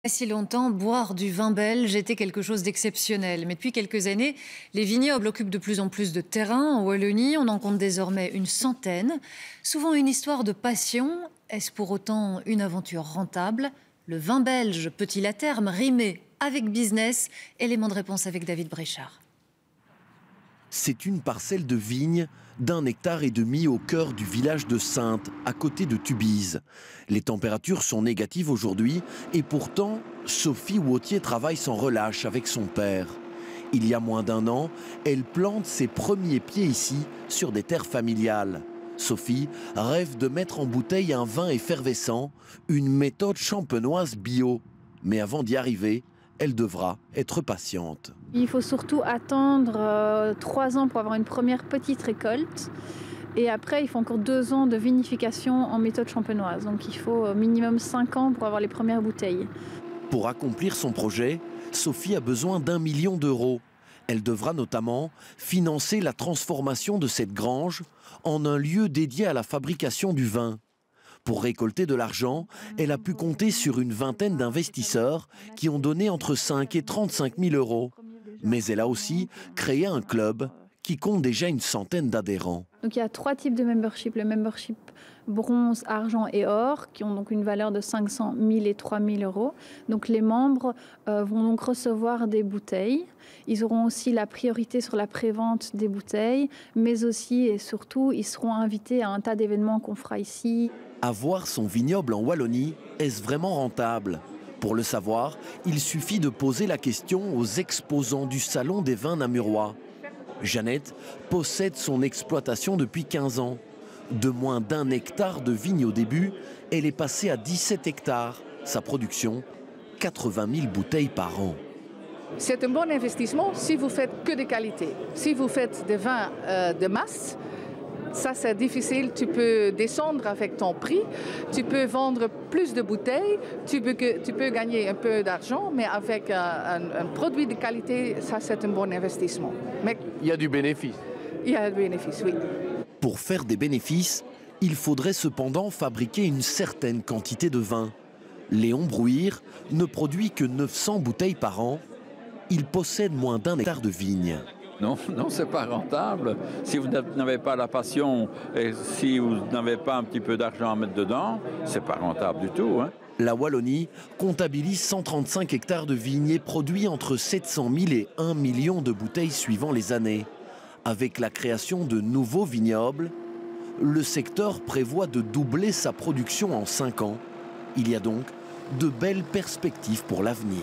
Si longtemps, boire du vin belge était quelque chose d'exceptionnel. Mais depuis quelques années, les vignobles occupent de plus en plus de terrain. En Wallonie, on en compte désormais une centaine. Souvent une histoire de passion. Est-ce pour autant une aventure rentable? Le vin belge peut-il à terme rimer avec business? Élément de réponse avec David Bréchard. C'est une parcelle de vigne d'1,5 hectare au cœur du village de Saintes, à côté de Tubize. Les températures sont négatives aujourd'hui et pourtant, Sophie Wautier travaille sans relâche avec son père. Il y a moins d'1 an, elle plante ses premiers pieds ici, sur des terres familiales. Sophie rêve de mettre en bouteille un vin effervescent, une méthode champenoise bio. Mais avant d'y arriver, elle devra être patiente. Il faut surtout attendre 3 ans pour avoir une première petite récolte. Et après, il faut encore 2 ans de vinification en méthode champenoise. Donc il faut minimum 5 ans pour avoir les premières bouteilles. Pour accomplir son projet, Sophie a besoin d'1 million d'euros. Elle devra notamment financer la transformation de cette grange en un lieu dédié à la fabrication du vin. Pour récolter de l'argent, elle a pu compter sur une vingtaine d'investisseurs qui ont donné entre 5 et 35 000 euros. Mais elle a aussi créé un club qui compte déjà une centaine d'adhérents. Donc il y a 3 types de membership. Le membership bronze, argent et or, qui ont donc une valeur de 500, 1000 et 3000 euros. Donc les membres vont donc recevoir des bouteilles. Ils auront aussi la priorité sur la prévente des bouteilles, mais aussi et surtout, ils seront invités à un tas d'événements qu'on fera ici. Avoir son vignoble en Wallonie, est-ce vraiment rentable? Pour le savoir, il suffit de poser la question aux exposants du Salon des vins namurois. Jeannette possède son exploitation depuis 15 ans. De moins d'1 hectare de vigne au début, elle est passée à 17 hectares. Sa production, 80 000 bouteilles par an. C'est un bon investissement si vous faites que de qualité. Si vous faites des vins de masse, ça c'est difficile, tu peux descendre avec ton prix, tu peux vendre plus de bouteilles, tu peux gagner un peu d'argent, mais avec un produit de qualité, ça c'est un bon investissement. Mais il y a du bénéfice. Il y a du bénéfice, oui. Pour faire des bénéfices, il faudrait cependant fabriquer une certaine quantité de vin. Léon Brouillère ne produit que 900 bouteilles par an. Il possède moins d'1 hectare de vignes. Non, c'est pas rentable. Si vous n'avez pas la passion et si vous n'avez pas un petit peu d'argent à mettre dedans, c'est pas rentable du tout, hein. La Wallonie comptabilise 135 hectares de vignes et produit entre 700 000 et 1 million de bouteilles suivant les années. Avec la création de nouveaux vignobles, le secteur prévoit de doubler sa production en 5 ans. Il y a donc de belles perspectives pour l'avenir.